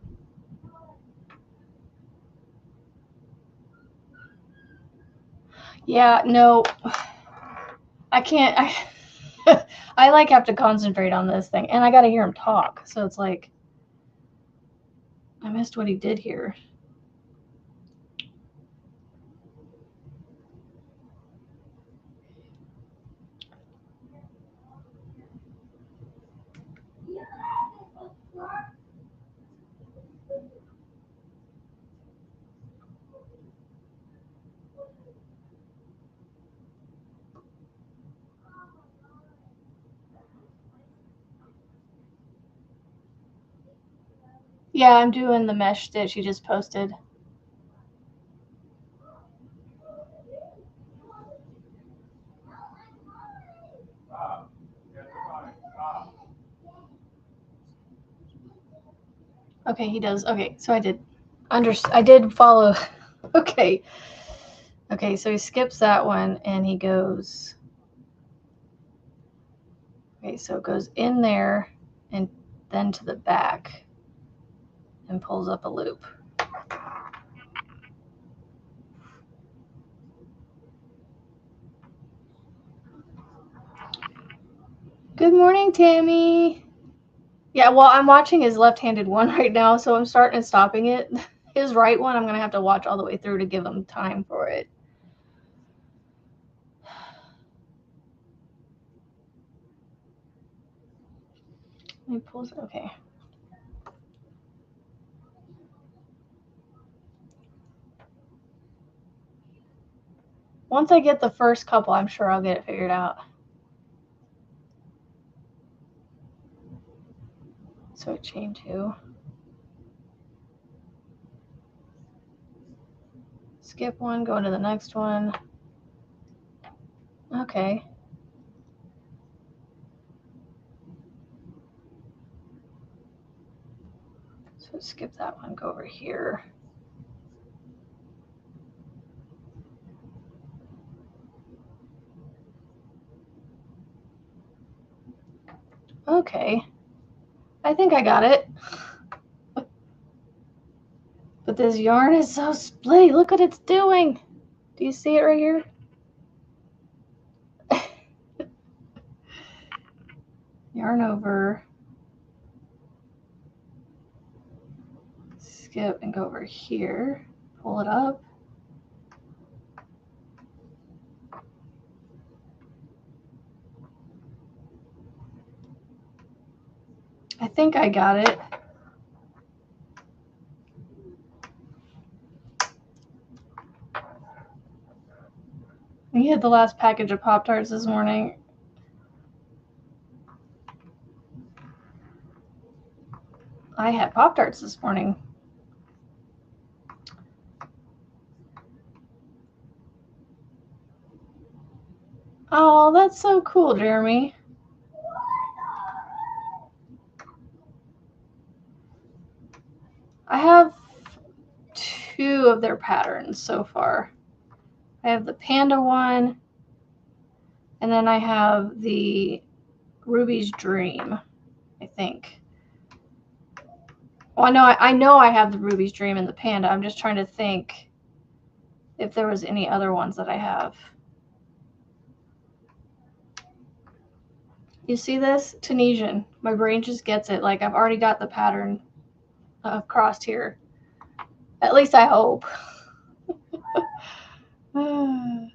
Yeah, no, I can't. I like have to concentrate on this thing, and I got to hear him talk. So it's like, I missed what he did here. Yeah, I'm doing the mesh stitch he just posted. Okay, he does. Okay, so I did follow. Okay. Okay, so he skips that one and he goes. Okay, so it goes in there and then to the back and pulls up a loop. Good morning, Tammy. Yeah, well, I'm watching his left-handed one right now, so I'm starting and stopping it. His right one, I'm going to have to watch all the way through to give him time for it. He pulls, okay. Once I get the first couple, I'm sure I'll get it figured out. So chain 2. Skip one, go into the next one. Okay. So skip that one, go over here. Okay. I think I got it. But this yarn is so splitty. Look what it's doing. Do you see it right here? Yarn over. Skip and go over here. Pull it up. I think I got it. We had the last package of Pop-Tarts this morning. I had Pop-Tarts this morning. Oh, that's so cool, Jeremy. I have 2 of their patterns so far. I have the Panda one, and then I have the Ruby's Dream, I think. Well, I know I have the Ruby's Dream and the Panda. I'm just trying to think if there was any other ones that I have. You see this? Tunisian. My brain just gets it. Like, I've already got the pattern crossed here. At least I hope. Well,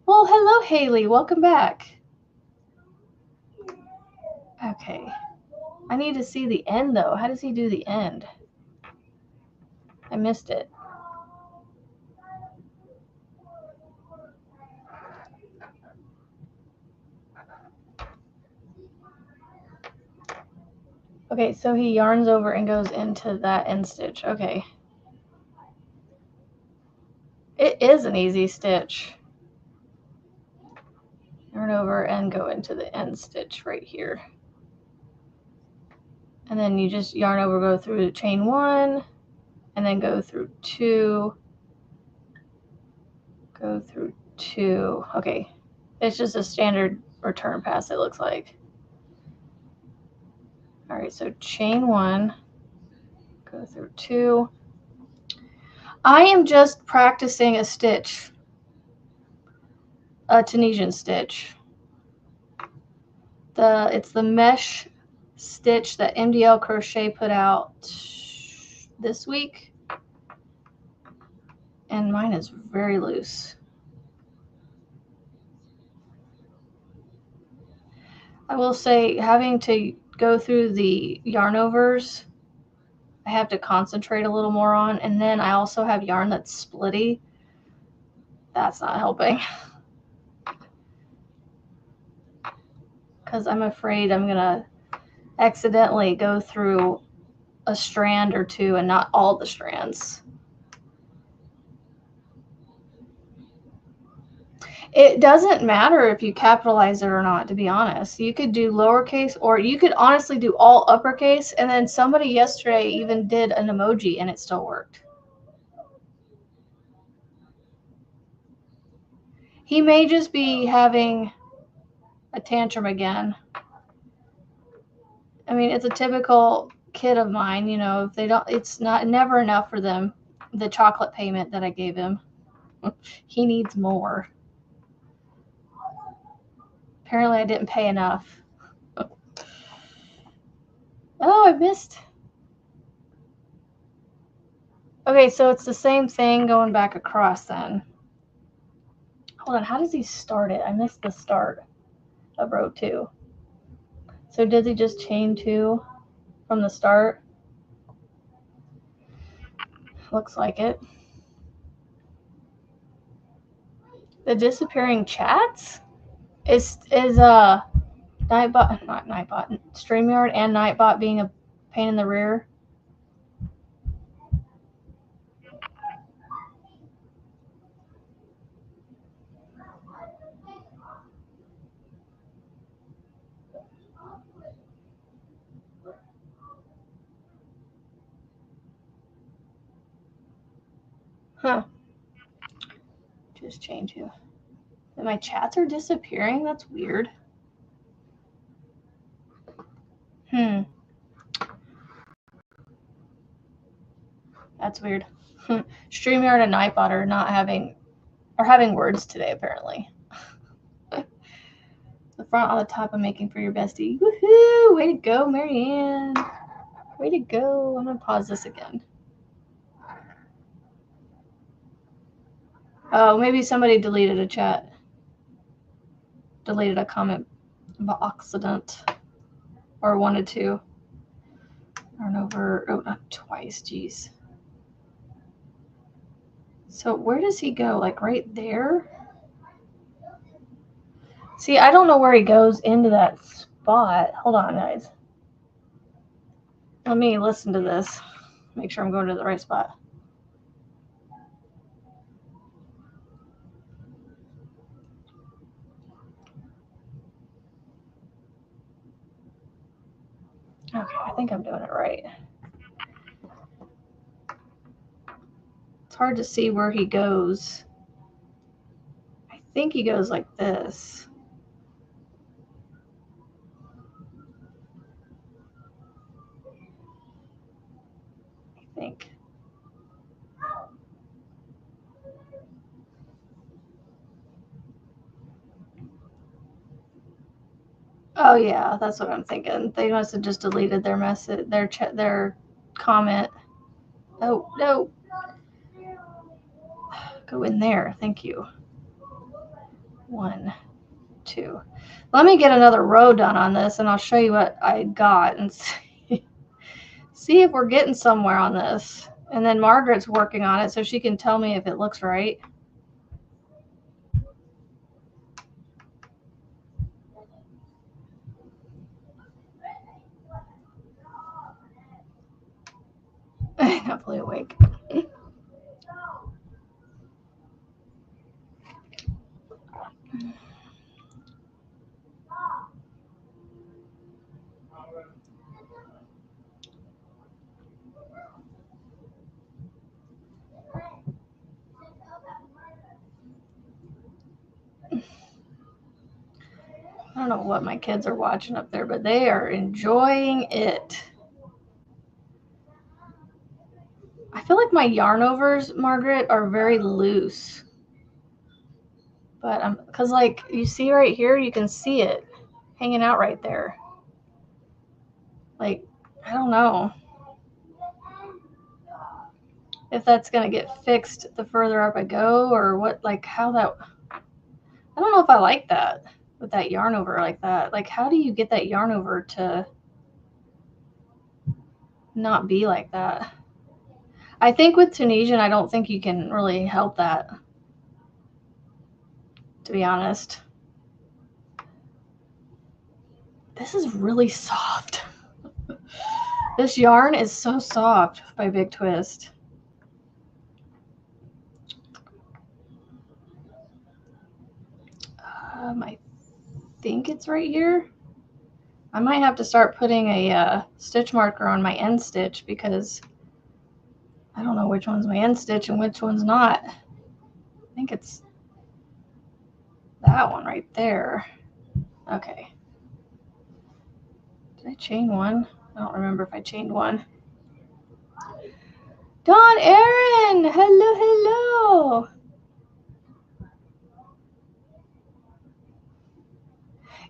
hello, Haley. Welcome back. Okay. I need to see the end, though. How does he do the end? I missed it. Okay, so he yarns over and goes into that end stitch. Okay. It is an easy stitch. Yarn over and go into the end stitch right here. And then you just yarn over, go through chain 1, and then go through 2, go through 2. Okay, it's just a standard return pass, it looks like. All right, so chain 1, go through 2. I am just practicing a stitch. a Tunisian stitch. It's the mesh stitch that MDL Crochet put out this week, and mine is very loose. I will say, having to go through the yarn overs, I have to concentrate a little more on, and then I also have yarn that's splitty. That's not helping, because I'm afraid I'm gonna accidentally go through a strand or two and not all the strands. It doesn't matter if you capitalize it or not, to be honest. You could do lowercase, or you could honestly do all uppercase, and then somebody yesterday even did an emoji and it still worked. He may just be having a tantrum again. I mean, it's a typical kid of mine, you know, if they don't, it's never enough for them, the chocolate payment that I gave him. He needs more. Apparently I didn't pay enough. Oh, I missed. Okay, so it's the same thing going back across then. Hold on, how does he start it? I missed the start of row 2. So does he just chain 2 from the start? Looks like it. The disappearing chats is Nightbot, not Nightbot, StreamYard and Nightbot being a pain in the rear. Huh. Just chain 2. And my chats are disappearing? That's weird. That's weird. StreamYard and Nightbot are having words today, apparently. The front on the top I'm making for your bestie. Woohoo! Way to go, Marianne. Way to go. I'm going to pause this again. Oh, maybe somebody deleted a chat. Deleted a comment by accident. Or wanted to. Turn over. Oh, not twice. Jeez. So where does he go? Like right there? See, I don't know where he goes into that spot. Hold on, guys. Let me listen to this. Make sure I'm going to the right spot. Okay, I think I'm doing it right. It's hard to see where he goes. I think he goes like this. I think. Oh yeah, that's what I'm thinking. They must have just deleted their message, their comment. Oh no. Go in there. Thank you. 1, 2. Let me get another row done on this, and I'll show you what I got and see if we're getting somewhere on this. And then Margaret's working on it, so she can tell me if it looks right. Not fully awake. I don't know what my kids are watching up there, but they are enjoying it. I feel like my yarn overs, Margaret, are very loose. But because like you see right here, you can see it hanging out right there. Like, I don't know if that's going to get fixed the further up I go or what, like how that, I don't know if I like that with that yarn over like that. Like, how do you get that yarn over to not be like that? I think with Tunisian, I don't think you can really help that, to be honest. This is really soft. This yarn is so soft by Big Twist. I think it's right here. I might have to start putting a stitch marker on my end stitch because I don't know which one's my end stitch and which one's not. I think it's that one right there. Okay. Did I chain one? I don't remember if I chained one. Dawn Erin! Hello, hello!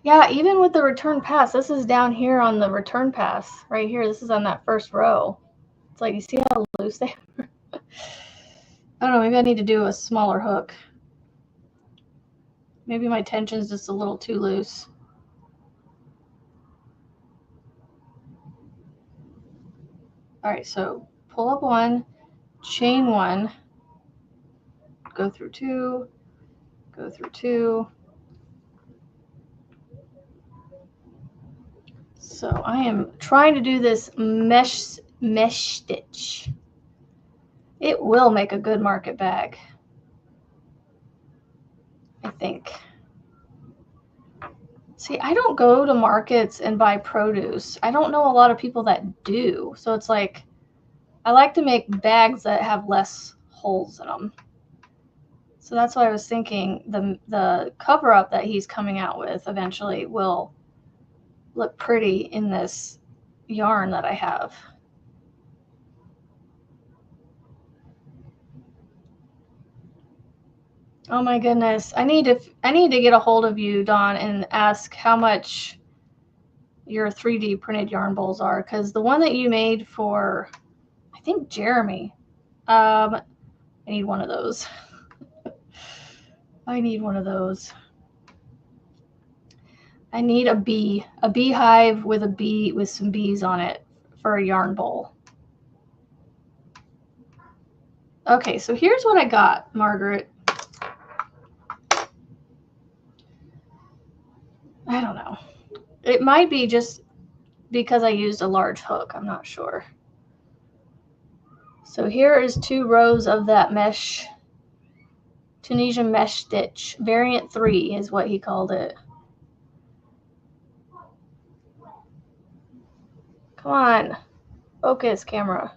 Yeah, even with the return pass, this is down here on the return pass. Right here, this is on that first row. It's like, you see how loose they are? I don't know, maybe I need to do a smaller hook. Maybe my tension's just a little too loose. All right, so pull up one, chain one, go through two, go through two. So I am trying to do this mesh stitch. It will make a good market bag, I think. See, I don't go to markets and buy produce. I don't know a lot of people that do. So it's like, I like to make bags that have less holes in them. So that's why I was thinking the cover up that he's coming out with eventually will look pretty in this yarn that I have. Oh my goodness. I need to get a hold of you, Dawn, and ask how much your 3D printed yarn bowls are, because the one that you made for, I think, Jeremy, I need one of those. I need one of those. I need a beehive with a bee with some bees on it for a yarn bowl. Okay, so here's what I got, Margaret. I don't know. It might be just because I used a large hook. I'm not sure. So here is 2 rows of that mesh, Tunisian mesh stitch. Variant 3 is what he called it. Come on. Focus, camera.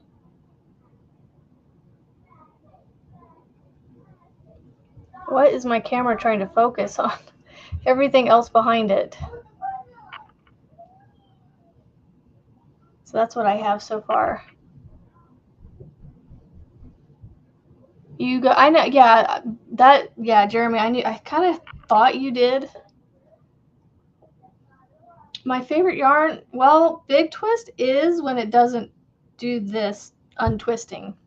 What is my camera trying to focus on? Everything else behind it. So that's what I have so far. You go, I know, yeah, Jeremy, I kind of thought you did. My favorite yarn, well, Big Twist is when it doesn't do this untwisting.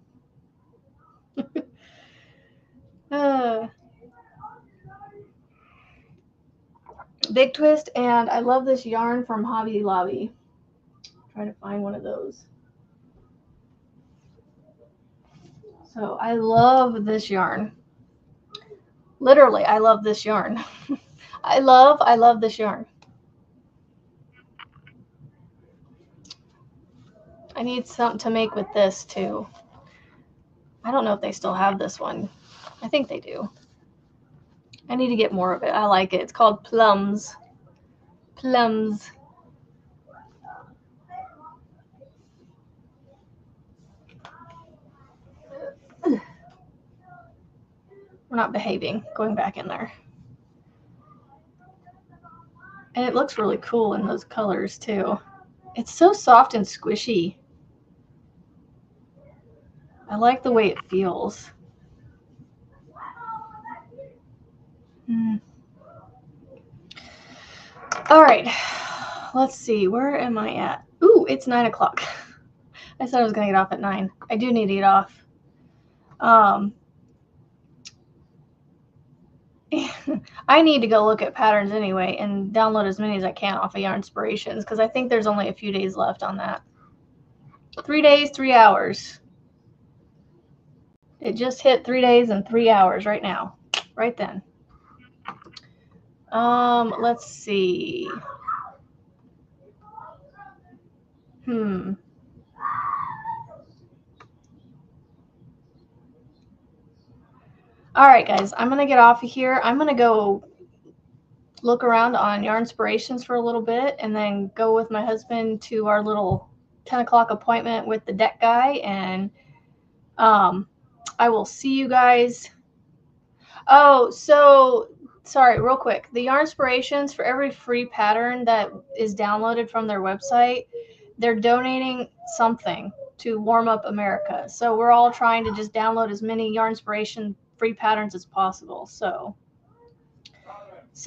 Big Twist, and I love this yarn from Hobby Lobby. Trying to find one of those. So I love this yarn. Literally, I love this yarn. I love this yarn. I need something to make with this too. I don't know if they still have this one. I think they do. I need to get more of it. I like it. It's called Plums. Plums. We're not behaving. Going back in there. And it looks really cool in those colors too. It's so soft and squishy. I like the way it feels. All right. Let's see. Where am I at? Ooh, it's 9 o'clock. I said I was going to get off at 9. I do need to get off. I need to go look at patterns anyway and download as many as I can off of Yarnspirations because I think there's only a few days left on that. 3 days, 3 hours. It just hit 3 days and 3 hours right now. Right then. Let's see. All right, guys, I'm going to get off of here. I'm going to go look around on Yarnspirations for a little bit and then go with my husband to our little 10 o'clock appointment with the deck guy. And I will see you guys. Oh, so sorry, real quick. The Yarnspirations, for every free pattern that is downloaded from their website, they're donating something to Warm Up America. So we're all trying to just download as many Yarnspiration free patterns as possible. So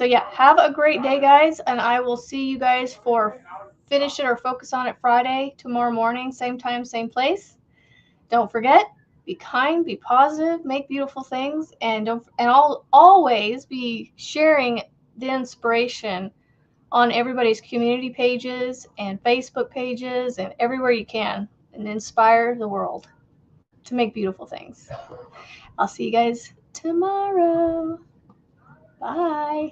yeah, have a great day, guys, and I will see you guys for Finish It or Focus on It Friday tomorrow morning, same time, same place. Don't forget, be kind, be positive, make beautiful things, and I'll always be sharing the inspiration on everybody's community pages and Facebook pages and everywhere you can, and inspire the world to make beautiful things. I'll see you guys tomorrow. Bye.